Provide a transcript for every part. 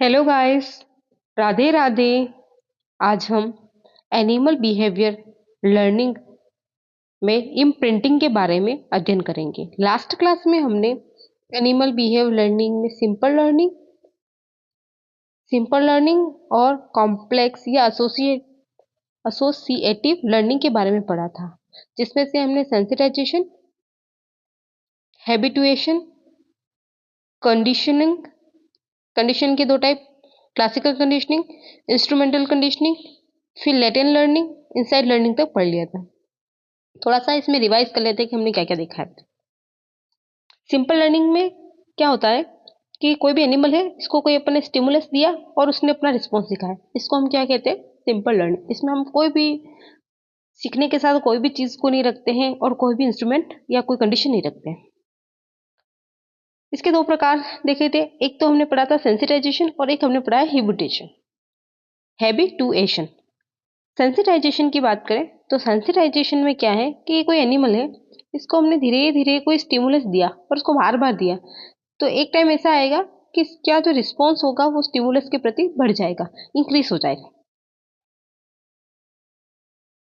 Hello guys, Radhe Radhe. आज हम animal behaviour learning में इम्प्रिंटिंग के बारे में अध्ययन करेंगे। लास्ट क्लास में हमने एनिमल बिहेव लर्निंग में सिंपल लर्निंग और कॉम्प्लेक्स या एसोसिएटिव लर्निंग के बारे में पढ़ा था, जिसमें से हमने सेंसिटाइजेशन, हैबिटुएशन, कंडीशनिंग, कंडीशन के दो type, classical conditioning, instrumental conditioning, फिर लेटेंट लर्निंग, इनसाइड लर्निंग तक पढ़ लिया था। थोड़ा सा इसमें रिवाइज कर लेते हैं कि हमने क्या क्या देखा है। सिंपल लर्निंग में क्या होता है कि कोई भी एनिमल है, इसको कोई अपने स्टिमुलस दिया और उसने अपना रिस्पॉन्स दिखाया, इसको हम क्या कहते हैं? Simple learning. इसमें हम कोई भी सीखने के साथ कोई भी चीज को नहीं रखते हैं और कोई भी इंस्ट्रूमेंट या कोई कंडीशन नहीं रखते हैं। इसके दो प्रकार देखे थे, एक तो हमने पढ़ा था सेंसिटाइजेशन और एक हमने पढ़ा है हैबिटुएशन। सेंसिटाइजेशन की बात करें तो सेंसिटाइजेशन में क्या है कि कोई एनिमल है, इसको हमने धीरे धीरे कोई स्टिमुलस दिया और उसको बार बार दिया, तो एक टाइम ऐसा आएगा कि क्या जो रिस्पॉन्स होगा वो स्टिमुलस के प्रति बढ़ जाएगा, इंक्रीज हो जाएगा।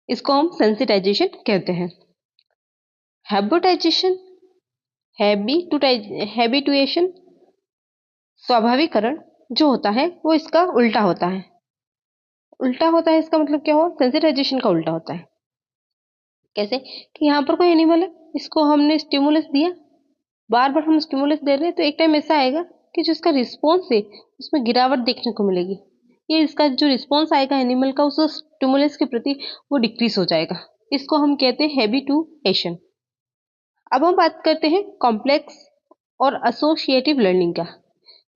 इसको हम सेंसिटाइजेशन कहते हैं। हैबिटाइजेशन हैबिटुएशन स्वाभाविकरण जो होता है वो इसका उल्टा होता है। इसका मतलब क्या हुआ? सेंसिटाइजेशन का उल्टा होता है। कैसे? कि यहाँ पर कोई एनिमल है, इसको हमने स्टिमुलस दिया, बार बार हम स्टिमुलस दे रहे हैं, तो एक टाइम ऐसा आएगा कि जो इसका रिस्पॉन्स है उसमें गिरावट देखने को मिलेगी। ये इसका जो रिस्पॉन्स आएगा एनिमल का उस स्टिमुलस के प्रति, वो डिक्रीज हो जाएगा। इसको हम कहते हैं हैबिटुएशन। अब हम बात करते हैं कॉम्प्लेक्स और एसोसिएटिव लर्निंग का।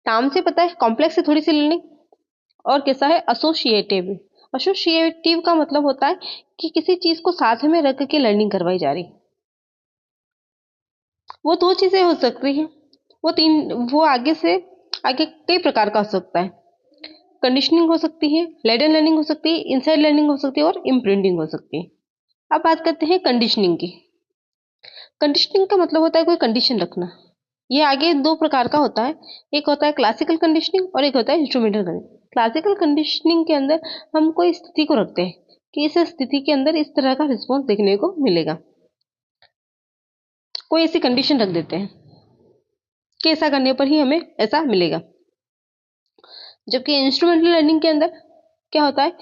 नाम से पता है कॉम्प्लेक्स है थोड़ी सी लर्निंग, और कैसा है? एसोसिएटिव। एसोसिएटिव का मतलब होता है कि किसी चीज को साथ में रख के लर्निंग करवाई जा रही। वो दो चीजें हो सकती हैं, वो आगे कई प्रकार का हो सकता है। कंडीशनिंग हो सकती है, लेडन लर्निंग हो सकती है, इनसाइड लर्निंग हो सकती है और इम्प्रिंटिंग हो सकती है। अब बात करते हैं कंडीशनिंग की। कंडीशनिंग का मतलब होता है कोई कंडीशन रखना। ये आगे दो प्रकार का होता है, एक होता है क्लासिकल कंडीशनिंग और एक होता है इंस्ट्रूमेंटल कंडीशनिंग। क्लासिकल कंडीशनिंग के अंदर हम कोई स्थिति को रखते हैं कि इस स्थिति के अंदर इस तरह का रिस्पॉन्स देखने को मिलेगा, कोई ऐसी कंडीशन रख देते हैं कि ऐसा करने पर ही हमें ऐसा मिलेगा। जबकि इंस्ट्रूमेंटल लर्निंग के अंदर क्या होता है,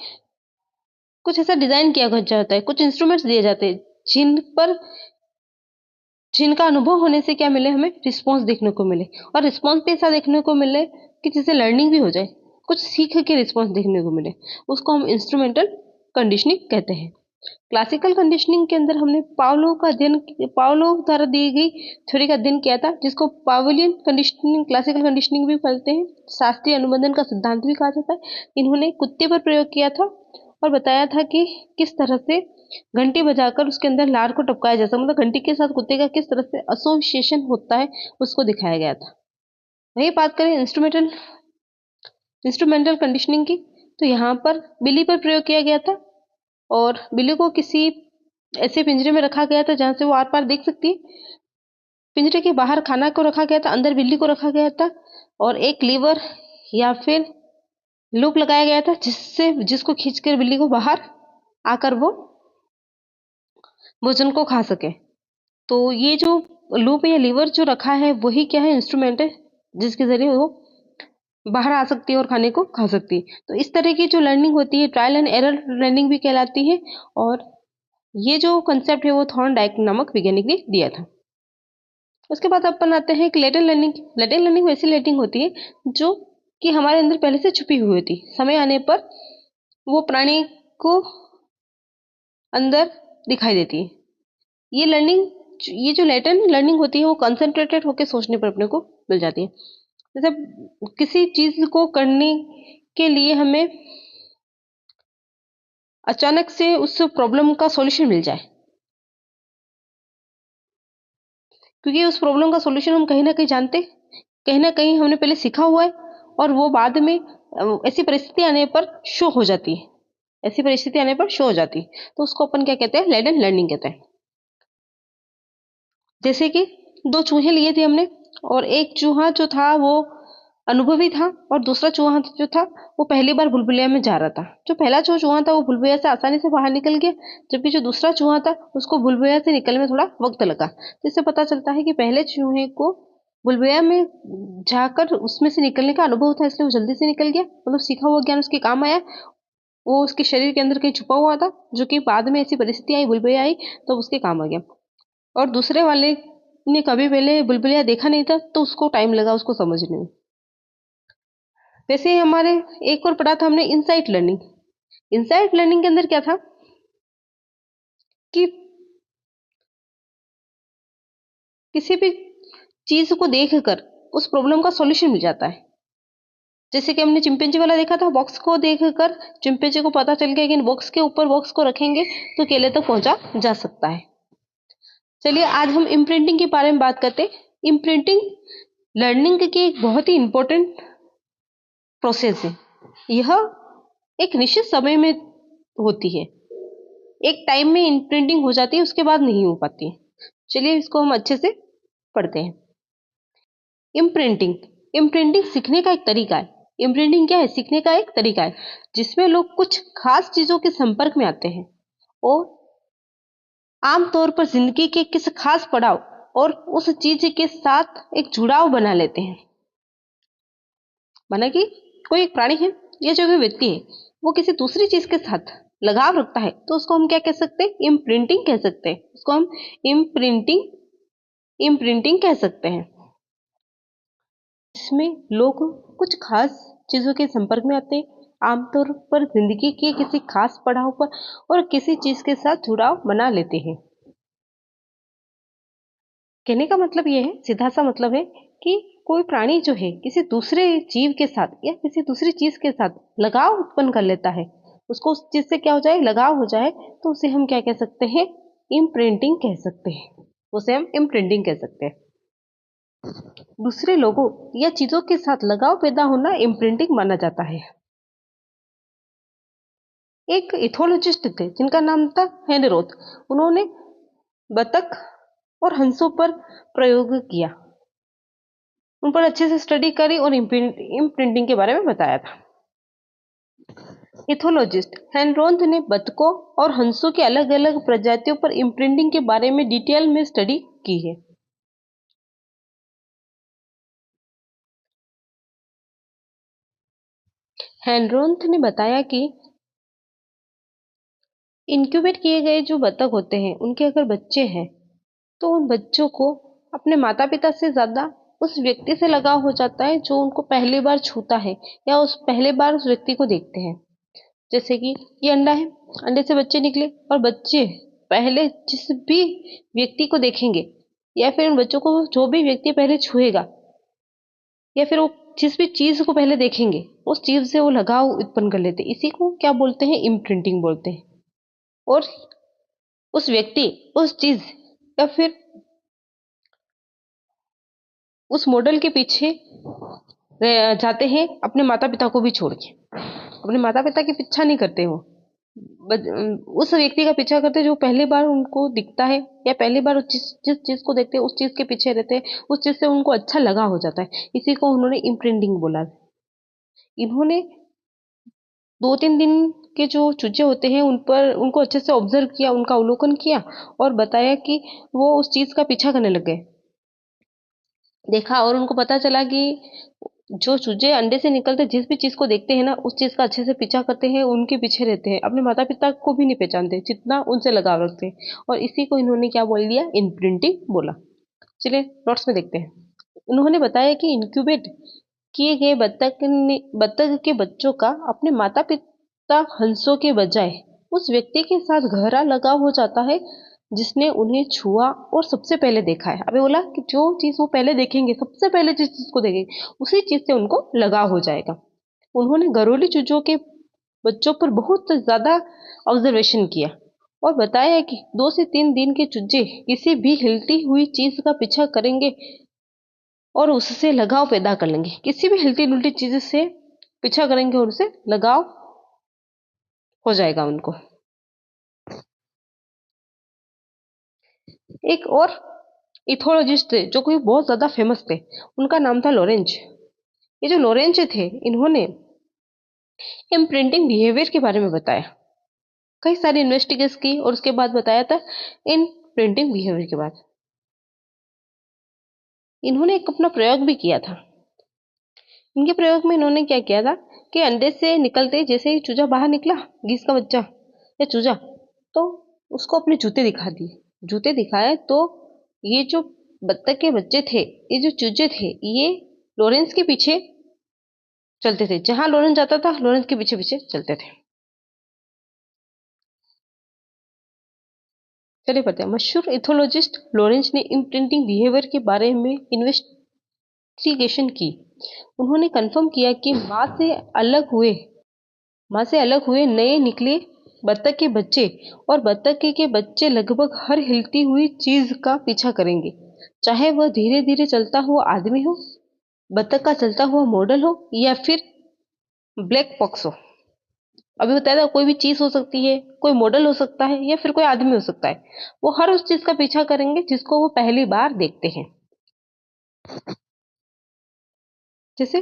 कुछ ऐसा डिजाइन किया जाता है, कुछ इंस्ट्रूमेंट्स दिए जाते हैं जिनका अनुभव होने से क्या मिले, हमें रिस्पॉन्स देखने को मिले, और रिस्पॉन्स भी ऐसा देखने को मिले कि जिससे लर्निंग भी हो जाए, कुछ सीख के रिस्पॉन्स देखने को मिले, उसको हम इंस्ट्रूमेंटल कंडीशनिंग कहते हैं। क्लासिकल कंडीशनिंग के अंदर हमने पावलोव द्वारा दी गई थ्योरी का अध्ययन किया था, जिसको पावलियन कंडीशनिंग, क्लासिकल कंडीशनिंग भी कहते हैं, शास्त्रीय अनुबंधन का सिद्धांत भी कहा जाता है। इन्होंने कुत्ते पर प्रयोग किया था और बताया था कि किस तरह से घंटी बजाकर उसके अंदर लार को टपकाया जा सकता, मतलब घंटी के साथ कुत्ते का किस तरह से एसोसिएशन होता है, उसको दिखाया गया था। वही बात करें इंस्ट्रूमेंटल कंडीशनिंग की, तो यहाँ पर बिल्ली पर प्रयोग किया गया था और बिल्ली को किसी ऐसे पिंजरे में रखा गया था जहां से वो आर पार देख सकती है। पिंजरे के बाहर खाना को रखा गया था, अंदर बिल्ली को रखा गया था, और एक लीवर या फिर लूप लगाया गया था जिसको खींचकर बिल्ली को बाहर आकर वो भोजन को खा सके। तो ये जो लूप या लीवर जो रखा है वही क्या है? इंस्ट्रूमेंट है, जिसके जरिए वो बाहर आ सकती है और खाने को खा सकती है। तो इस तरह की जो लर्निंग होती है ट्रायल एंड एरर लर्निंग भी कहलाती है, और ये जो कंसेप्ट है वो थॉर्नडाइक नामक वैज्ञानिक ने दिया था। उसके बाद अपन आते हैं कि लेटेंट लर्निंग। लेटेंट लर्निंग वैसी लर्निंग होती है जो कि हमारे अंदर पहले से छुपी हुई होती, समय आने पर वो प्राणी को अंदर दिखाई देती है। ये जो लेटेंट लर्निंग होती है वो कंसंट्रेटेड होकर सोचने पर अपने को मिल जाती है। जैसे किसी चीज को करने के लिए हमें अचानक से उस प्रॉब्लम का सॉल्यूशन मिल जाए, क्योंकि उस प्रॉब्लम का सॉल्यूशन हम कहीं ना कहीं जानते, कहीं ना कहीं हमने पहले सीखा हुआ है, और वो बाद में ऐसी परिस्थिति आने पर शो हो जाती है, तो उसको अपन क्या कहते हैं? लेटेंट लर्निंग कहते हैं। जैसे कि दो चूहे लिए थे हमने, और एक चूहा जो था वो अनुभवी था और दूसरा चूहा जो था वो पहली बार भूलभुलैया में जा रहा था। जो पहला जो चूहा था वो भूलभुलैया से आसानी से बाहर निकल गया, जबकि जो दूसरा चूहा था उसको भूलभुलैया से निकलने में थोड़ा वक्त लगा। जिससे पता चलता है कि पहले चूहे को भूलभुलैया में जाकर उसमें से निकलने का अनुभव था, इसलिए वो जल्दी से निकल गया, मतलब सीखा हुआ ज्ञान उसके काम आया। वो उसके शरीर के अंदर कहीं छुपा हुआ था, जो कि बाद में ऐसी परिस्थिति आई, भूलभुलैया आई, तो उसके काम आ गया। और दूसरे वाले ने कभी पहले भूलभुलैया देखा नहीं था, तो उसको टाइम लगा उसको समझने में। वैसे ही हमारे एक और पढ़ा था हमने इनसाइट लर्निंग। इनसाइट लर्निंग के अंदर क्या था कि किसी भी चीज को देखकर उस प्रॉब्लम का सॉल्यूशन मिल जाता है। जैसे कि हमने चिंपैंजी वाला देखा था, बॉक्स को देखकर चिंपैंजी को पता चल गया कि इन बॉक्स के ऊपर बॉक्स को रखेंगे तो केले तक पहुंचा जा सकता है। चलिए आज हम इम्प्रिंटिंग के बारे में बात करते हैं। इम्प्रिंटिंग लर्निंग की एक बहुत ही इंपॉर्टेंट प्रोसेस है। यह एक निश्चित समय में होती है, एक टाइम में इम्प्रिंटिंग हो जाती है, उसके बाद नहीं हो पाती है। चलिए इसको हम अच्छे से पढ़ते हैं। इम्प्रिंटिंग इम्प्रिंटिंग सीखने का एक तरीका है। इम्प्रिंटिंग क्या है? सीखने का एक तरीका है जिसमें लोग कुछ खास चीजों के संपर्क में आते हैं और आमतौर पर जिंदगी के किसी खास पड़ाव और उस चीज के साथ एक जुड़ाव बना लेते हैं। माना कि कोई एक प्राणी है या जो कोई व्यक्ति है, वो किसी दूसरी चीज के साथ लगाव रखता है, तो उसको हम क्या कह सकते हैं? इम्प्रिंटिंग कह सकते हैं। उसको हम इम्प्रिंटिंग इम्प्रिंटिंग कह सकते हैं। इसमें लोग कुछ खास चीजों के संपर्क में आते हैं, आमतौर पर जिंदगी के किसी खास पड़ाव पर और किसी चीज के साथ जुड़ाव बना लेते हैं। कहने का मतलब ये है, सीधा सा मतलब है कि कोई प्राणी जो है किसी दूसरे जीव के साथ या किसी दूसरी चीज के साथ लगाव उत्पन्न कर लेता है, उसको उस चीज से क्या हो जाए? लगाव हो जाए, तो उसे हम क्या कह सकते हैं? इम्प्रिंटिंग कह सकते हैं। उसे हम इम्प्रिंटिंग कह सकते हैं। दूसरे लोगों या चीजों के साथ लगाव पैदा होना इम्प्रिंटिंग माना जाता है। एक इथोलॉजिस्ट थे जिनका नाम था हेनरी रोथ। उन्होंने बतख और हंसों पर प्रयोग किया, उन पर अच्छे से स्टडी करी और इम्प्रिंटिंग के बारे में बताया था। इथोलॉजिस्ट हेनरोथ ने बतखों और हंसों की अलग अलग प्रजातियों पर इम्प्रिंटिंग के बारे में डिटेल में स्टडी की है। हेनरोथ ने बताया कि इंक्यूबेट किए गए जो बतख होते हैं, उनके अगर बच्चे हैं तो उन बच्चों को अपने माता पिता से ज्यादा उस व्यक्ति से लगाव हो जाता है जो उनको पहली बार छूता है या उस पहले बार उस व्यक्ति को देखते हैं। जैसे कि ये अंडा है, अंडे से बच्चे निकले और बच्चे पहले जिस भी व्यक्ति को देखेंगे या फिर उन बच्चों को जो भी व्यक्ति पहले छुएगा या फिर वो जिस भी चीज को पहले देखेंगे उस चीज से वो लगाव उत्पन्न कर लेते हैं। इसी को क्या बोलते हैं? इम्प्रिंटिंग बोलते हैं। और उस व्यक्ति उस चीज या फिर उस मॉडल के पीछे जाते हैं अपने माता पिता को भी छोड़ के। अपने माता पिता की पीछा नहीं करते वो, उस व्यक्ति का पीछा करते जो पहली बार उनको दिखता है या पहली बार जिस जिस चीज को देखते हैं उस चीज के पीछे रहते हैं, उस चीज से उनको अच्छा लगा हो जाता है। इसी को उन्होंने इम्प्रिंटिंग बोला। इन्होंने 2-3 दिन के जो चूजे होते हैं उन पर उनको अच्छे से ऑब्जर्व किया, उनका अवलोकन किया और बताया कि वो उस चीज का पीछा करने लग गए। देखा और उनको पता चला कि जो चूजे अंडे से निकलते जिस भी चीज को देखते हैं ना, उस चीज का अच्छे से पीछा करते हैं, उनके पीछे रहते हैं, अपने माता पिता को भी नहीं पहचानते जितना उनसे लगाव रखते हैं। और इसी को इन्होंने क्या बोल दिया? इम्प्रिंटिंग बोला। चलिए नोट्स में देखते हैं। उन्होंने बताया कि इंक्यूबेट किए गए बत्तख के बच्चों का अपने माता पिता हंसों के बजाय उस व्यक्ति के साथ गहरा लगाव हो जाता है जिसने उन्हें छुआ और सबसे पहले देखा है। अभी बोला कि जो चीज वो पहले देखेंगे, सबसे पहले जिस चीज को देखेंगे उसी चीज से उनको लगाव हो जाएगा। उन्होंने घरोली चूजों के बच्चों पर बहुत ज्यादा ऑब्जर्वेशन किया और बताया कि 2 से 3 दिन के चूजे किसी भी हिलती हुई चीज का पीछा करेंगे और उससे लगाव पैदा कर लेंगे। किसी भी हिलती डुलती चीज से पीछा करेंगे और उससे लगाव हो जाएगा उनको। एक और इथोलॉजिस्ट थे जो कोई बहुत ज्यादा फेमस थे, उनका नाम था लॉरेंज। ये जो लॉरेंज थे, इन्होंने इम्प्रिंटिंग बिहेवियर के बारे में बताया, कई सारी इन्वेस्टिगेशन की और उसके बाद बताया था इन प्रिंटिंग बिहेवियर के बाद। इन्होंने एक अपना प्रयोग भी किया था। इनके प्रयोग में इन्होंने क्या किया था कि अंडे से निकलते जैसे ही चूजा बाहर निकला, गीज का बच्चा या चूजा, तो उसको अपने जूते दिखा दिए। जूते दिखाए तो ये जो बत्तख के बच्चे थे, ये जो चूजे थे, ये लॉरेंस के पीछे चलते थे। जहां लॉरेंस जाता था, लॉरेंस के पीछे पीछे चलते थे। चलिए पढ़ते हैं। मशहूर इथोलॉजिस्ट लॉरेंस ने इम्प्रिंटिंग बिहेवियर के बारे में इन्वेस्टिगेशन की। उन्होंने कंफर्म किया कि माँ से अलग हुए नए निकले बत्तख के बच्चे और बत्तख के बच्चे लगभग हर हिलती हुई चीज का पीछा करेंगे, चाहे वह धीरे धीरे चलता हुआ आदमी हो, बत्तख का चलता हुआ मॉडल हो या फिर ब्लैक बॉक्स हो। अभी बताया था कोई भी चीज हो सकती है, कोई मॉडल हो सकता है या फिर कोई आदमी हो सकता है। वो हर उस चीज का पीछा करेंगे जिसको वो पहली बार देखते हैं। जैसे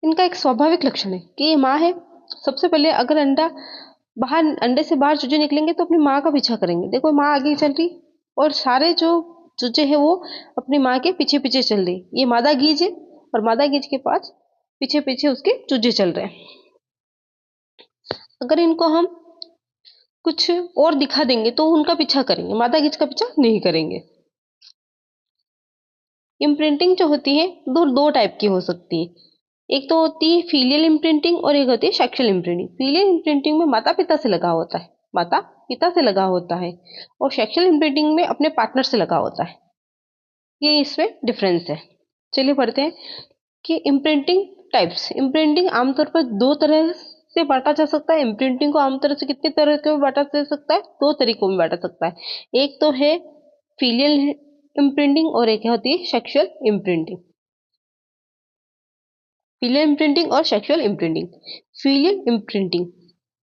इनका एक स्वाभाविक लक्षण है कि ये माँ है। सबसे पहले अगर अंडे से बाहर चूजे निकलेंगे तो अपनी माँ का पीछा करेंगे। देखो माँ आगे चल रही और सारे जो चूजे हैं वो अपनी माँ के पीछे पीछे चल रही। ये मादा गीज है और मादा गीज के पास पीछे पीछे उसके चूजे चल रहे हैं। अगर इनको हम कुछ और दिखा देंगे तो उनका पीछा करेंगे, मादा गीज का पीछा नहीं करेंगे। इम्प्रिंटिंग जो होती है दो टाइप की हो सकती है। एक तो होती है फीलियल इम्प्रिंटिंग और एक होती है सेक्सुअल इम्प्रिंटिंग। फीलियल इम्प्रिंटिंग में माता पिता से लगा होता है, माता पिता से लगा होता है, और सेक्सुअल इम्प्रिंटिंग में अपने पार्टनर से लगा होता है। ये इसमें डिफरेंस है। चलिए पढ़ते हैं कि इम्प्रिंटिंग टाइप्स। इम्प्रिंटिंग आमतौर पर दो तरह से बांटा जा सकता है। इम्प्रिंटिंग को आमतौर से कितने तरीकों में बांटा जा सकता है? दो तरीकों में बांटा सकता है। एक तो है फीलियल इम्प्रिंटिंग और एक होती है सेक्सुअल इम्प्रिंटिंग। फीलियल इम्प्रिंटिंग और सेक्सुअल इम्प्रिंटिंग। फीलियल इम्प्रिंटिंग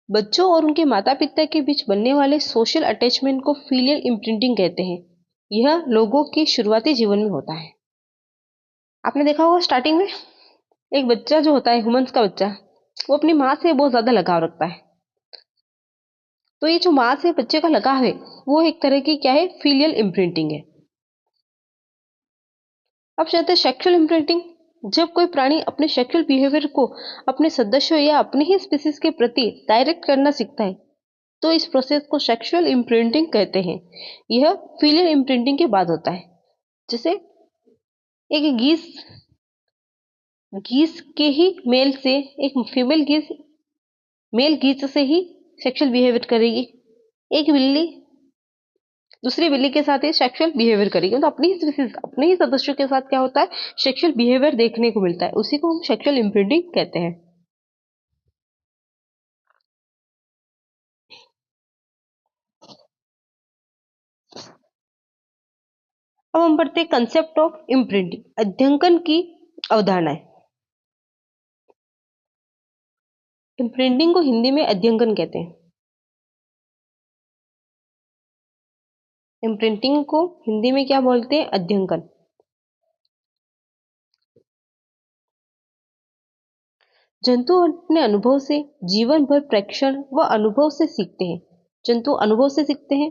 बच्चों और उनके माता पिता के बीच बनने वाले सोशल अटैचमेंट को फीलियल इम्प्रिंटिंग कहते हैं। यह लोगों के शुरुआती जीवन में होता है। आपने देखा होगा स्टार्टिंग में एक बच्चा जो होता है, ह्यूमंस का बच्चा, वो अपनी माँ से बहुत ज्यादा लगाव रखता है। तो ये जो माँ से बच्चे का लगाव है वो एक तरह की क्या है? फीलियल इम्प्रिंटिंग है। अब चलते हैं सेक्सुअल इम्प्रिंटिंग। जब कोई प्राणी अपने सेक्सुअल बिहेवियर को अपने सदस्यों या अपनी ही स्पीसीज के प्रति डायरेक्ट करना सीखता है तो इस प्रोसेस को सेक्सुअल इम्प्रिंटिंग कहते हैं। यह फीलियल इम्प्रिंटिंग के बाद होता है। जैसे एक गीस गीस के ही मेल से एक फीमेल गीस मेल गीच से ही सेक्सुअल बिहेवियर करेगी। एक बिल्ली दूसरी बिल्ली के साथ ही सेक्सुअल बिहेवियर करेगी। तो अपने ही सदस्यों के साथ क्या होता है? सेक्सुअल बिहेवियर देखने को मिलता है। उसी को हम सेक्सुअल इम्प्रिंटिंग कहते हैं। अब हम पढ़ते हैं कंसेप्ट ऑफ इम्प्रिंटिंग, अध्यंकन की अवधारणाएं। इम्प्रिंटिंग को हिंदी में अध्यंकन कहते हैं। इम्प्रिंटिंग को हिंदी में क्या बोलते हैं? अध्यंकन। जंतु अपने अनुभव से जीवन भर प्रेक्षण व अनुभव से सीखते हैं। जंतु अनुभव से सीखते हैं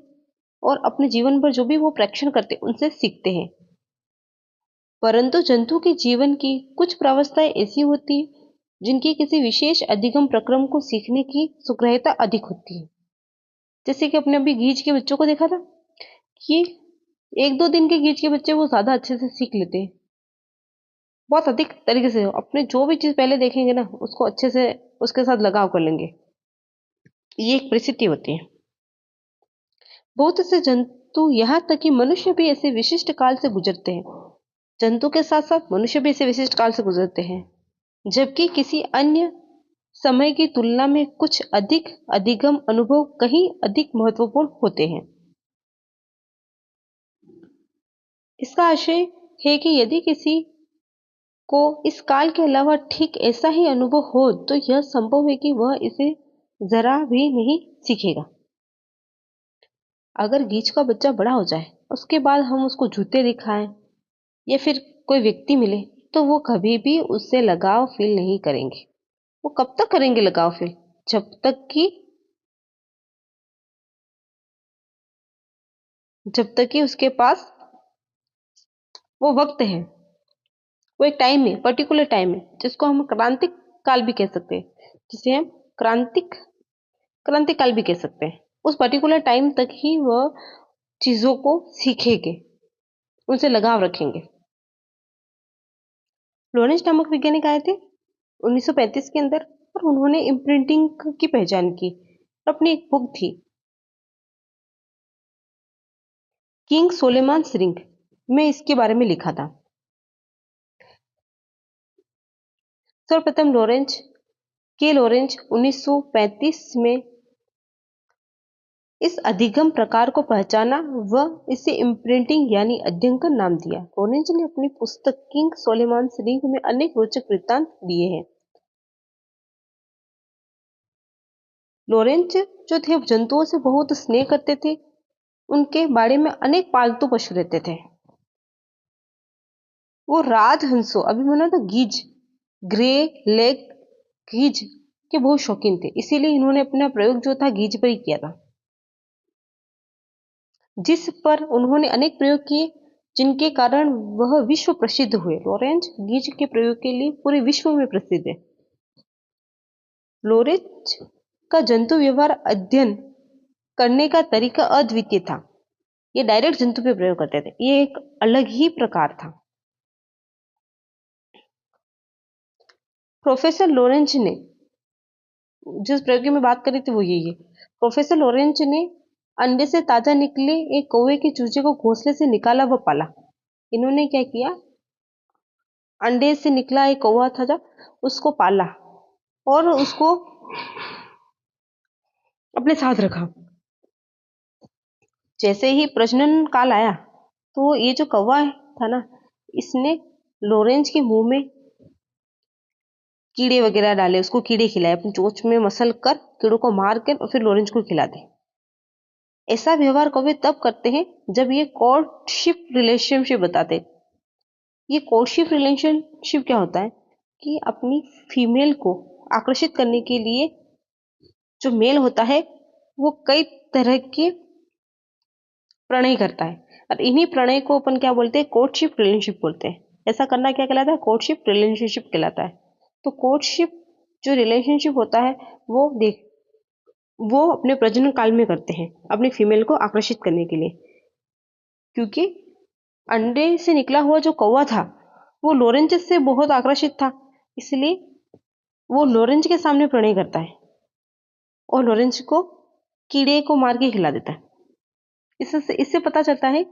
और अपने जीवन भर जो भी वो प्रेक्षण करते हैं उनसे सीखते हैं। परंतु जंतु के जीवन की कुछ प्रावस्थाएं ऐसी होती है जिनकी किसी विशेष अधिगम प्रक्रम को सीखने की सुग्राह्यता अधिक होती है। जैसे कि अपने अभी गीज के बच्चों को देखा था कि एक दो दिन के गीज के बच्चे वो ज्यादा अच्छे से सीख लेते हैं, बहुत अधिक तरीके से। अपने जो भी चीज पहले देखेंगे ना उसको अच्छे से उसके साथ लगाव कर लेंगे। ये एक परिस्थिति होती है। बहुत से जंतु यहाँ तक कि मनुष्य भी ऐसे विशिष्ट काल से गुजरते हैं। जंतु के साथ साथ मनुष्य भी ऐसे विशिष्ट काल से गुजरते हैं, जबकि किसी अन्य समय की तुलना में कुछ अधिक अधिगम अनुभव कहीं अधिक महत्वपूर्ण होते हैं। इसका आशय है कि यदि किसी को इस काल के अलावा ठीक ऐसा ही अनुभव हो तो यह संभव है कि वह इसे जरा भी नहीं सीखेगा। अगर गीच का बच्चा बड़ा हो जाए उसके बाद हम उसको जूते दिखाएं या फिर कोई व्यक्ति मिले तो वो कभी भी उससे लगाव फील नहीं करेंगे। वो कब तक करेंगे लगाव फील? जब तक कि उसके पास वो वक्त है, वो एक टाइम है, पर्टिकुलर टाइम है, जिसको हम क्रांतिक काल भी कह सकते हैं, जिसे हम क्रांतिक क्रांतिक काल भी कह सकते हैं। उस पर्टिकुलर टाइम तक ही वह चीजों को सीखेंगे, उनसे लगाव रखेंगे। लॉरेंस नामक वैज्ञानिक आए थे 1935 के अंदर, और उन्होंने इम्प्रिंटिंग की पहचान की। अपनी एक बुक थी किंग सोलेमान्स रिंग में इसके बारे में लिखा था। सर्वप्रथम लॉरेंज 1935 में इस अधिगम प्रकार को पहचाना व इसे इम्प्रिंटिंग यानी अध्ययन नाम दिया। लॉरेंज ने अपनी पुस्तक किंग सोलेमान्स रिंग में अनेक रोचक वृत्तांत दिए हैं। लॉरेंज जो थे जंतुओं से बहुत स्नेह करते थे। उनके बाड़े में अनेक पालतू पशु रहते थे। वो राजहंसों, अभी मैंने था गीज, ग्रे लेग गीज के बहुत शौकीन थे। इसीलिए इन्होंने अपना प्रयोग जो था गीज पर ही किया था, जिस पर उन्होंने अनेक प्रयोग किए, जिनके कारण वह विश्व प्रसिद्ध हुए। लॉरेंज गीज के प्रयोग के लिए पूरे विश्व में प्रसिद्ध है। लॉरेंज का जंतु व्यवहार अध्ययन करने का तरीका अद्वितीय था। ये डायरेक्ट जंतु पे प्रयोग करते थे, ये एक अलग ही प्रकार था। प्रोफेसर लॉरेंज ने जिस प्रयोग की मैं बात कर रही थी वो यही है। प्रोफेसर लॉरेंज ने अंडे से ताजा निकले एक कौवे के चूजे को घोंसले से निकाला व पाला। इन्होंने क्या किया, अंडे से निकला एक कौवा था, उसको पाला और उसको अपने साथ रखा। जैसे ही प्रजनन काल आया तो ये जो कौवा था ना, इसने लॉरेंज के मुंह में कीड़े वगैरह डाले, उसको कीड़े खिलाए, अपनी चोंच में मसल कर कीड़ों को मार कर और फिर लॉरेंज को खिलाते। ऐसा व्यवहार कौवे तब करते हैं जब ये कोर्टशिप रिलेशनशिप बताते। ये कोर्टशिप रिलेशनशिप क्या होता है कि अपनी फीमेल को आकर्षित करने के लिए जो मेल होता है वो कई तरह के प्रणय करता है, और इन्हीं प्रणय को अपन क्या बोलते हैं, कोर्टशिप रिलेशनशिप बोलते हैं। ऐसा करना क्या कहलाता है, कोर्टशिप रिलेशनशिप कहलाता है। तो कोर्टशिप जो रिलेशनशिप होता है वो अपने प्रजनन काल में करते हैं अपनी फीमेल को आकर्षित करने के लिए। क्योंकि अंडे से निकला हुआ जो कौवा था वो लॉरेंज से बहुत आकर्षित था, इसलिए वो लॉरेंज के सामने प्रणय करता है और लॉरेंज को कीड़े को मार के खिला देता है। इससे पता चलता है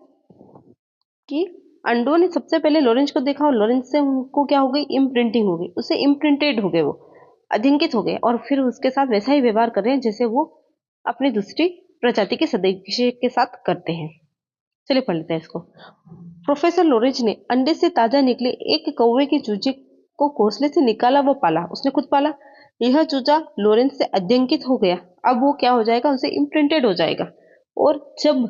कि अंडों ने सबसे पहले लॉरेंज को देखा और लॉरेंज से उनको क्या हो गई, इम्प्रिंटिंग हो गई, उसे इम्प्रिंटेड हो गए, वो अधिंकित हो गए और फिर उसके साथ वैसा ही व्यवहार कर रहे हैं जैसे वो अपनी दूसरी प्रजाति के सदस्य के साथ करते हैं। चलिए पढ़ लेते हैं इसको। प्रोफेसर लॉरेंज ने अंडे से ताजा निकले एक कौवे के चूजे को घोंसले से निकाला व पाला। उसने खुद पाला। यह चूजा लॉरेंज से अध्यंकित हो गया। अब वो क्या हो जाएगा, उसे इम्प्रिंटेड हो जाएगा। और जब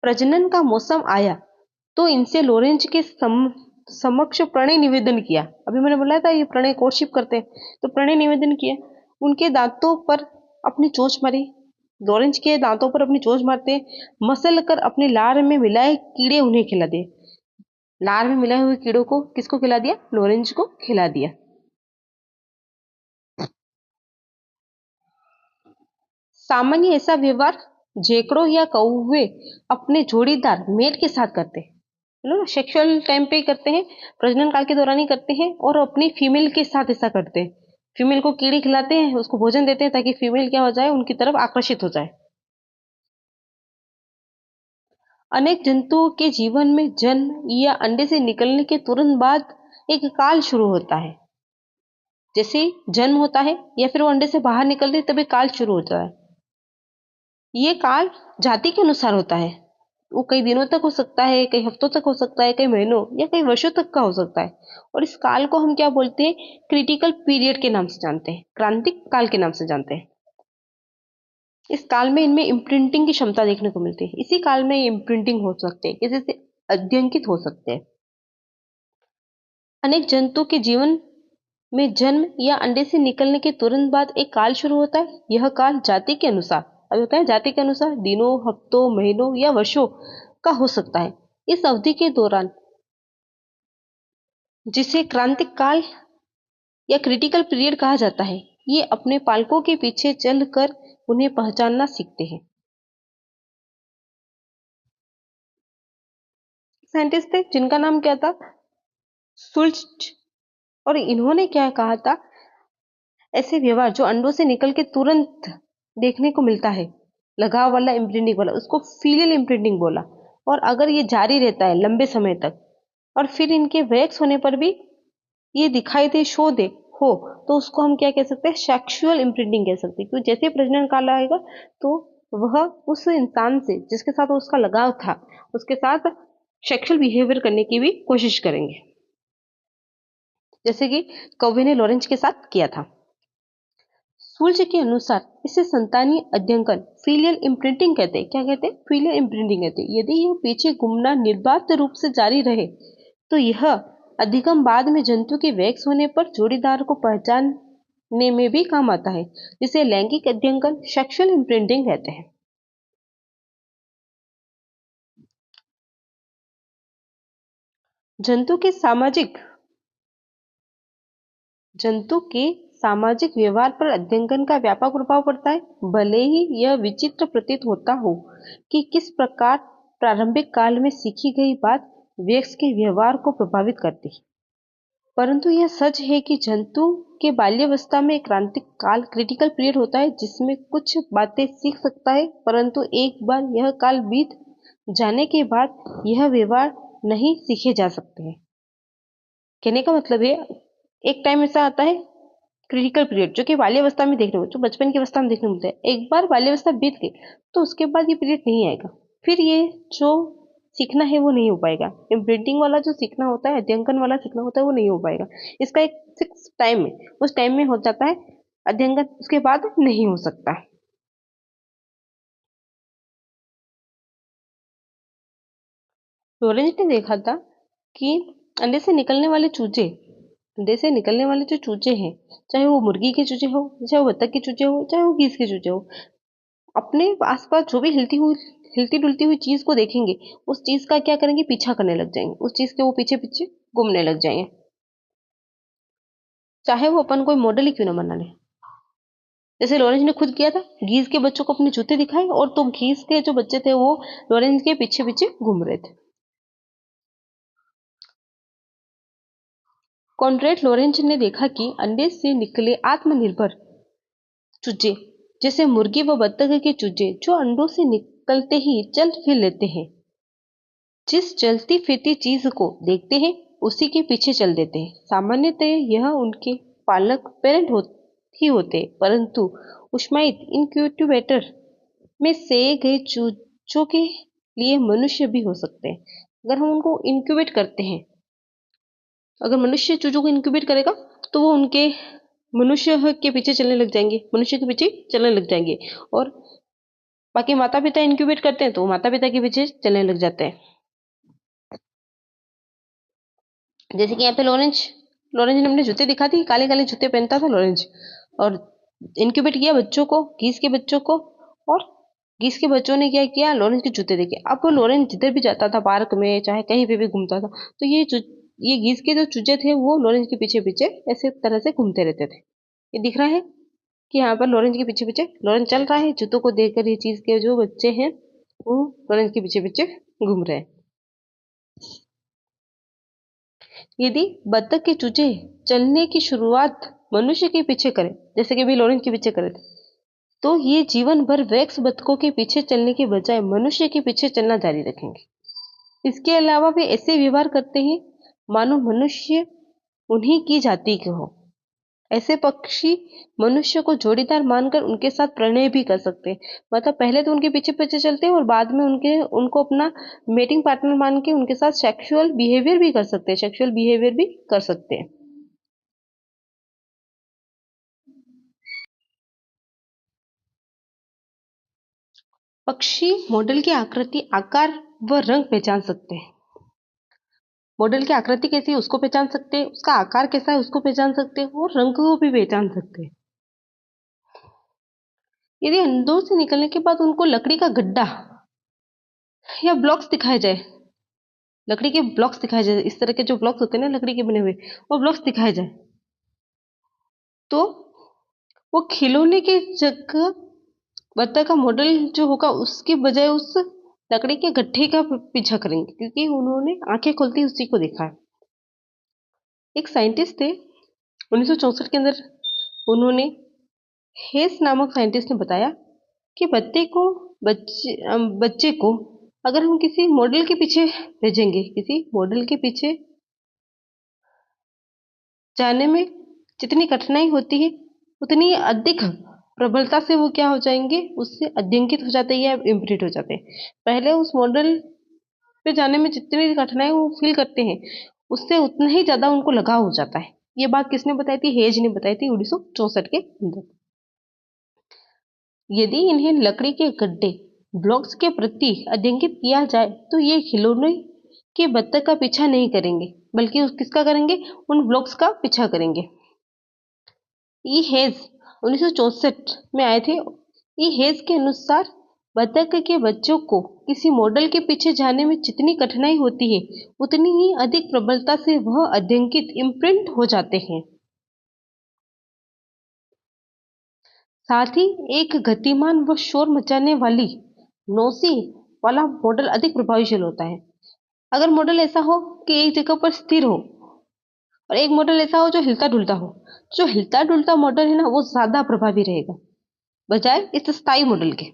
प्रजनन का मौसम आया तो इनसे लॉरेंज के समक्ष प्रणय निवेदन किया। अभी मैंने बोला था ये प्रणय कोर्टशिप करते हैं, तो प्रणय निवेदन किया। उनके दांतों पर अपनी चोंच मारी। लॉरेंज के दांतों पर अपनी चोंच मारते मसल कर अपने लार में मिलाए कीड़े उन्हें खिला दिए। लार में मिलाए हुए कीड़ों को किसको खिला दिया, लॉरेंज को खिला दिया। सामान्य ऐसा व्यवहार जेकड़ों या कौवे अपने जोड़ीदार मेल के साथ करते हैं, ना सेक्सुअल टाइम पे करते हैं, प्रजनन काल के दौरान ही करते हैं और अपनी फीमेल के साथ ऐसा करते हैं। फीमेल को कीड़े खिलाते हैं, उसको भोजन देते हैं ताकि फीमेल क्या हो जाए, उनकी तरफ आकर्षित हो जाए। अनेक जंतुओं के जीवन में जन्म या अंडे से निकलने के तुरंत बाद एक काल शुरू होता है। जैसे जन्म होता है या फिर वो अंडे से बाहर निकलते हैं तब एक काल शुरू होता है। ये काल जाति के अनुसार होता है। वो कई दिनों तक हो सकता है, कई हफ्तों तक हो सकता है, कई महीनों या कई वर्षों तक का हो सकता है। और इस काल को हम क्या बोलते हैं, क्रिटिकल पीरियड के नाम से जानते हैं, क्रांतिक काल के नाम से जानते हैं। इस काल में इनमें इम्प्रिंटिंग की क्षमता देखने को मिलती है। इसी काल में इम्प्रिंटिंग हो सकते हैं, किसी से अध्यंकित हो सकते हैं। अनेक जंतु के जीवन में जन्म या अंडे से निकलने के तुरंत बाद एक काल शुरू होता है। यह काल जाति के अनुसार, अब होता है जाति के अनुसार, दिनों, हफ्तों, महीनों या वर्षों का हो सकता है। इस अवधि के दौरान, जिसे क्रांतिक काल या क्रिटिकल पीरियड कहा जाता है, ये अपने पालकों के पीछे चलकर उन्हें पहचानना सीखते हैं। साइंटिस्ट थे जिनका नाम क्या था, सुल्च, और इन्होंने क्या कहा था, ऐसे व्यवहार जो अंडों से निकल के तुरंत देखने को मिलता है, लगाव वाला इम्प्रिंटिंग वाला, उसको फीलियल इम्प्रिंटिंग बोला। और अगर ये जारी रहता है लंबे समय तक और फिर इनके वैक्स होने पर भी ये दिखाई दे, शो दे हो, तो उसको हम क्या कह सकते हैं, सेक्सुअल इम्प्रिंटिंग कह सकते हैं। क्योंकि जैसे ही प्रजनन काल आएगा तो वह उस इंसान से जिसके साथ उसका लगाव था उसके साथ सेक्सुअल बिहेवियर करने की भी कोशिश करेंगे, जैसे कि कौवे ने लॉरेंज के साथ किया था। सूर्य के अनुसार इसे संतानीय अध्ययन फीलियल इम्प्रिंटिंग कहते हैं। क्या कहते हैं? फीलियल इम्प्रिंटिंग कहते हैं। यदि यह पीछे घूमना निर्बाध रूप से जारी रहे तो यह अधिगम बाद में जंतु के वैक्स होने पर जोड़ीदार को पहचानने में भी काम आता है, जिसे लैंगिक अध्ययन सेक्सुअल इम्प्रिंटिंग कहते हैं। जंतु के सामाजिक जंतु के सामाजिक व्यवहार पर अध्ययन का व्यापक प्रभाव पड़ता है। भले ही यह विचित्र प्रतीत होता हो कि किस प्रकार प्रारंभिक काल में सीखी गई बात वयस्क के व्यवहार को प्रभावित करती है, परंतु यह सच है कि जंतु के बाल्यावस्था में एक क्रांतिक काल, क्रिटिकल पीरियड होता है, जिसमें कुछ बातें सीख सकता है, परंतु एक बार यह काल बीत जाने के बाद यह व्यवहार नहीं सीखे जा सकते हैं। कहने का मतलब है, एक टाइम ऐसा आता है क्रिटिकल पीरियड जो कि बाल्यावस्था में देखने को, जो बचपन की अवस्था में देखने को मिलता है। एक बार बाल्यावस्था बीत गई तो उसके बाद ये पीरियड नहीं आएगा, फिर ये जो सीखना है वो नहीं हो पाएगा। इम्प्रिंटिंग वाला जो सीखना होता है, अध्ययन वाला सीखना होता है, वो नहीं हो पाएगा। इसका एक फिक्स टाइम है, उस टाइम में हो जाता है अध्ययन, उसके बाद नहीं हो सकता। लॉरेंज ने देखा था कि अंडे से निकलने वाले चूजे अंडे से निकलने वाले जो चूजे हैं, चाहे वो मुर्गी के चूजे हो, चाहे वो बत्तख के चूजे हो, चाहे वो गीज के चूजे हो, अपने आसपास जो भी हिलती डुलती हुई चीज को देखेंगे, उस चीज का क्या करेंगे, पीछा करने लग जाएंगे, उस चीज के वो पीछे पीछे घूमने लग जाएंगे, चाहे वो अपन कोई मॉडल ही क्यों ना बना ले। जैसे लॉरेंस ने खुद किया था, गीज के बच्चों को अपने जूते दिखाए और तो गीज के जो बच्चे थे वो लॉरेंस के पीछे पीछे घूम रहे थे। कॉन्ट्रेट लॉरेंस ने देखा कि अंडे से निकले आत्मनिर्भर चूजे, जैसे मुर्गी व बत्तख के चूजे, जो अंडों से निकलते ही चल फिर लेते हैं, जिस चलती फिरती चीज को देखते हैं उसी के पीछे चल देते हैं। सामान्यतः यह उनके पालक पेरेंट ही होते, परंतु उष्मायित इनक्यूबेटर में से गए चूजों के लिए मनुष्य भी हो सकते हैं। अगर हम उनको इंक्यूबेट करते हैं, अगर मनुष्य चूजों को इंक्यूबेट करेगा तो वो उनके मनुष्य के पीछे चलने लग जाएंगे, मनुष्य के पीछे चलने लग जाएंगे। और बाकी माता पिता इंक्यूबेट करते हैं तो माता पिता के पीछे चलने लग जाते हैं। जैसे कि यहाँ पे लॉरेंज लॉरेंज ने अपने जूते दिखा दी, काले काले जूते पहनता था लॉरेंज, और इंक्यूबेट किया बच्चों को, गीस के बच्चों को, और गीस के बच्चों ने क्या किया, लॉरेंज के जूते देखे। अब वो लॉरेंज जिधर भी जाता था, पार्क में चाहे कहीं पे भी घूमता था, तो ये गीस के जो चूजे थे वो लॉरेंज के पीछे पीछे ऐसे तरह से घूमते रहते थे। ये दिख रहा है कि यहाँ पर लॉरेंज के पीछे पीछे लॉरेंज चल रहा है, जूतों को देखकर ये चीज के जो बच्चे हैं वो लॉरेंज के पीछे पीछे घूम रहे हैं। यदि बत्तख के चूजे चलने की शुरुआत मनुष्य के पीछे करें, जैसे कि भी लॉरेंस के पीछे करे थे, तो ये जीवन भर वैक्स बत्तखों के पीछे चलने के बजाय मनुष्य के पीछे चलना जारी रखेंगे। इसके अलावा वे ऐसे व्यवहार करते हैं मानो मनुष्य उन्हीं की जाति के हो। ऐसे पक्षी मनुष्य को जोड़ीदार मानकर उनके साथ प्रणय भी कर सकते हैं। मतलब पहले तो उनके पीछे पीछे चलते हैं और बाद में उनको अपना मेटिंग पार्टनर मान के उनके साथ सेक्सुअल बिहेवियर भी कर सकते हैं, पक्षी मॉडल की आकृति, आकार व रंग पहचान सकते हैं। मॉडल की आकृति कैसी है उसको पहचान सकते हैं, उसका आकार कैसा है उसको पहचान सकते हैं, और रंग को भी पहचान सकते हैं। यदि अंदर से निकलने के बाद उनको लकड़ी का गड्ढा या ब्लॉक्स दिखाया जाए, लकड़ी के ब्लॉक्स दिखाए जाए, इस तरह के जो ब्लॉक्स होते हैं ना लकड़ी के बने हुए, वो ब्लॉक्स दिखाए जाए, तो वो खिलौने के जगह बत्तख का मॉडल जो होगा उसके बजाय उस लकड़ी के गड्ढे का पीछा करेंगे, क्योंकि उन्होंने आंखें खोलती उसी को देखा है। एक साइंटिस्ट थे 1964 के अंदर, उन्होंने हेस नामक साइंटिस्ट ने बताया कि बच्चे को अगर हम किसी मॉडल के पीछे भेजेंगे, किसी मॉडल के पीछे जाने में जितनी कठिनाई होती है उतनी अधिक प्रबलता से वो क्या हो जाएंगे, उससे अध्यंकित हो जाते हैं या इम्प्रिंट हो जाते हैं। पहले उस मॉडल पे जाने में जितनी कठिनाई वो फील करते हैं उससे उतना ही ज्यादा उनको लगाव हो जाता है। ये बात किसने बताई थी? हेज ने बताई थी 1964 के अंदर। यदि इन्हें लकड़ी के गड्ढे ब्लॉक्स के प्रति अध्ययित किया जाए तो ये खिलौने के बत्तख का पीछा नहीं करेंगे, बल्कि किसका करेंगे? उन ब्लॉक्स का पीछा करेंगे। ई हेज 1964 में आए थे। ई हेज के अनुसार बत्तख के बच्चों को किसी मॉडल के पीछे जाने में जितनी कठिनाई होती है उतनी ही अधिक प्रबलता से वह अध्ययित इम्प्रिंट हो जाते हैं। साथ ही एक गतिमान व शोर मचाने वाली नौसी वाला मॉडल अधिक प्रभावशील होता है। अगर मॉडल ऐसा हो कि एक जगह पर स्थिर हो और एक मॉडल ऐसा हो जो हिलता डुलता हो, जो हिलता डुलता मॉडल है ना वो ज्यादा प्रभावी रहेगा बजाय इस स्थायी मॉडल के।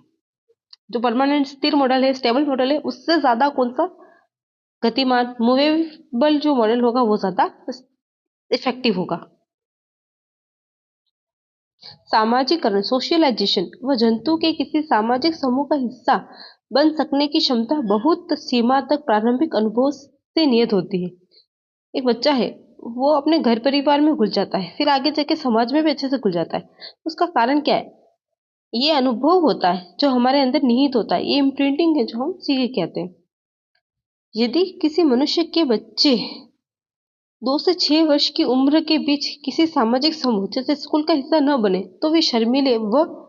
जो परमानेंट स्थिर मॉडल है, स्टेबल मॉडल है, उससे ज्यादा कौन सा गतिमान मूवेबल जो मॉडल होगा वो ज्यादा इफेक्टिव होगा। सामाजिकरण सोशलाइजेशन व जंतु के किसी सामाजिक समूह का हिस्सा बन सकने की क्षमता बहुत सीमा तक प्रारंभिक अनुभव से नियत होती है। एक बच्चा है, वो अपने घर परिवार में घुल जाता है, फिर आगे जाके समाज में भी अच्छे से घुल जाता है। उसका कारण क्या है? ये अनुभव होता है जो हमारे अंदर निहित होता है, ये इम्प्रिंटिंग है जो हम सीखे कहते हैं। यदि किसी मनुष्य के बच्चे 2 से 6 वर्ष की उम्र के बीच किसी सामाजिक समूह जैसे स्कूल का हिस्सा न बने तो वे शर्मीले व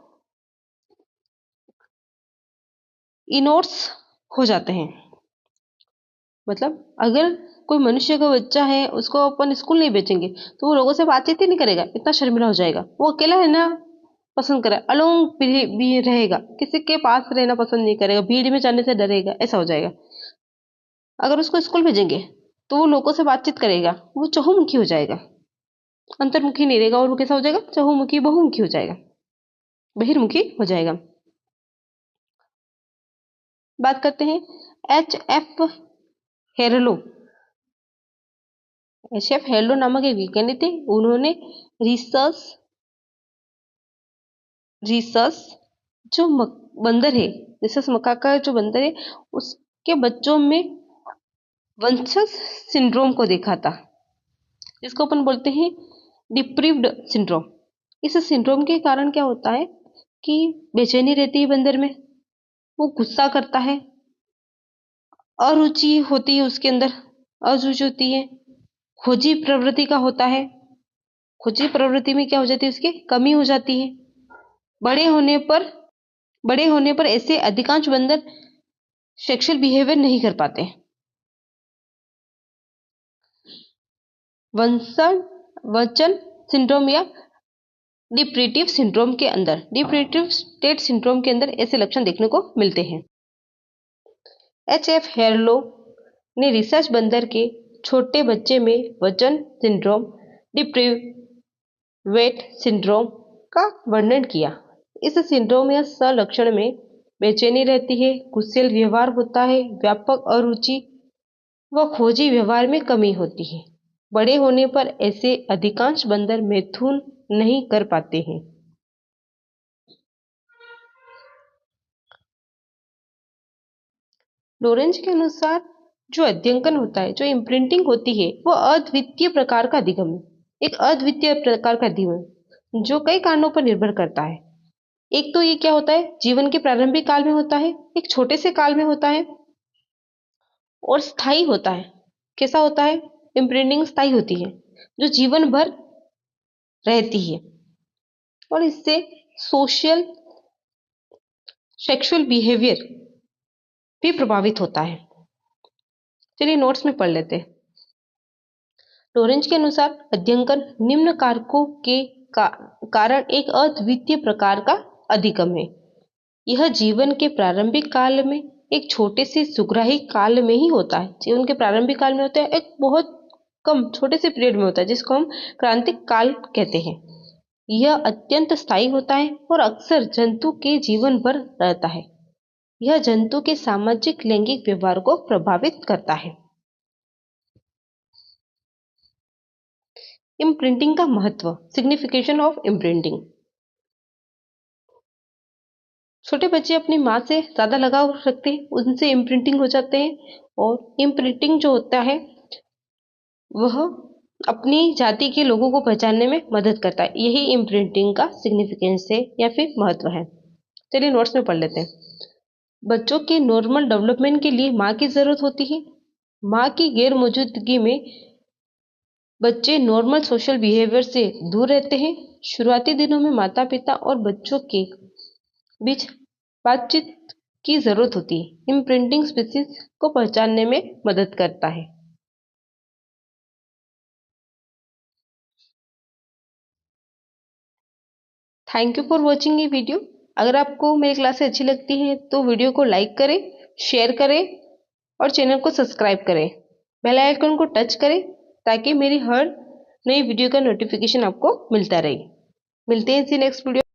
इनोर्स हो जाते हैं। मतलब अगर कोई मनुष्य का बच्चा है उसको अपन स्कूल नहीं भेजेंगे तो वो लोगों से बातचीत ही नहीं करेगा, इतना शर्मिला हो जाएगा। वो अकेला रहना पसंद करे, अलोंग भी रहेगा, किसी के पास रहना पसंद नहीं करेगा, भीड़ में जाने से डरेगा, ऐसा हो जाएगा। अगर उसको स्कूल भेजेंगे तो वो लोगों से बातचीत करेगा, वो चहुमुखी हो जाएगा, अंतर्मुखी नहीं रहेगा, और वो कैसा हो जाएगा? चहुमुखी बहुमुखी हो जाएगा, बहिर्मुखी हो जाएगा। बात करते हैं एच एफ हेरलो नामक एक वैज्ञानिक थे। उन्होंने रिसर्च रिसर्च जो बंदर है, रिसर्च मकाका जो बंदर है उसके बच्चों में वंशज सिंड्रोम को देखा था, जिसको अपन बोलते हैं डिप्रीव्ड सिंड्रोम। इस सिंड्रोम के कारण क्या होता है कि बेचैनी रहती है बंदर में, वो गुस्सा करता है, अरुचि होती है उसके अंदर, अरुचि होती है, खोजी प्रवृत्ति का होता है। खोजी प्रवृत्ति में क्या हो जाती है? उसकी कमी हो जाती है। बड़े होने पर बड़े होने पर ऐसे अधिकांश बंदर सेक्सुअल बिहेवियर नहीं कर पाते। वचन सिंड्रोम या डिप्रेटिव सिंड्रोम के अंदर, डिप्रेटिव स्टेट सिंड्रोम के अंदर ऐसे लक्षण देखने को मिलते हैं। एच.एफ. हेरलो ने रिसर्च बंदर के छोटे बच्चे में वचन सिंड्रोम, डिप्रिवेट सिंड्रोम का वर्णन किया। इस सिंड्रोम या लक्षण में बेचैनी रहती है, गुस्सैल व्यवहार होता है, व्यापक अरुचि व खोजी व्यवहार में कमी होती है। बड़े होने पर ऐसे अधिकांश बंदर मैथुन नहीं कर पाते हैं। लोरेंज के अनुसार जो अध्ययन होता है, जो इम्प्रिंटिंग होती है, वो अद्वितीय प्रकार का अधिगम है। एक अद्वितीय प्रकार का अधिगम जो कई कारणों पर निर्भर करता है। एक तो ये क्या होता है, जीवन के प्रारंभिक काल में होता है, एक छोटे से काल में होता है, और स्थायी होता है। कैसा होता है? इम्प्रिंटिंग स्थायी होती है, जो जीवन भर रहती है, और इससे सोशल सेक्सुअल बिहेवियर भी प्रभावित होता है। चलिए नोट्स में पढ़ लेते हैं। लॉरेंज के अनुसार अध्ययन निम्न कारकों के कारण एक अद्वितीय प्रकार का अधिगम है। यह जीवन के प्रारंभिक काल में एक छोटे से सुग्राही काल में ही होता है। जीवन के प्रारंभिक काल में होता है, एक बहुत कम छोटे से पीरियड में होता है, जिसको हम क्रांतिक काल कहते हैं। यह अत्यंत स्थायी होता है और अक्सर जंतु के जीवन भर रहता है। यह जंतु के सामाजिक लैंगिक व्यवहार को प्रभावित करता है। इम्प्रिंटिंग का महत्व, सिग्निफिकेशन ऑफ इम्प्रिंटिंग। छोटे बच्चे अपनी माँ से ज़्यादा लगाव रखते हैं, उनसे इम्प्रिंटिंग हो जाते हैं, और इम्प्रिंटिंग जो होता है वह अपनी जाति के लोगों को पहचानने में मदद करता है। यही इम्प्रिंटिंग का सिग्निफिकेंस है या फिर महत्व है। चलिए नोट्स में पढ़ लेते हैं। बच्चों के नॉर्मल डेवलपमेंट के लिए माँ की ज़रूरत होती है। माँ की गैर मौजूदगी में बच्चे नॉर्मल सोशल बिहेवियर से दूर रहते हैं। शुरुआती दिनों में माता पिता और बच्चों के बीच बातचीत की जरूरत होती है। इम्प्रिंटिंग स्पीशीज को पहचानने में मदद करता है। थैंक यू फॉर वॉचिंग ये वीडियो। अगर आपको मेरी क्लासें अच्छी लगती हैं तो वीडियो को लाइक करें, शेयर करें और चैनल को सब्सक्राइब करें। बेल आइकन को टच करें ताकि मेरी हर नई वीडियो का नोटिफिकेशन आपको मिलता रहे। मिलते हैं इसी नेक्स्ट वीडियो।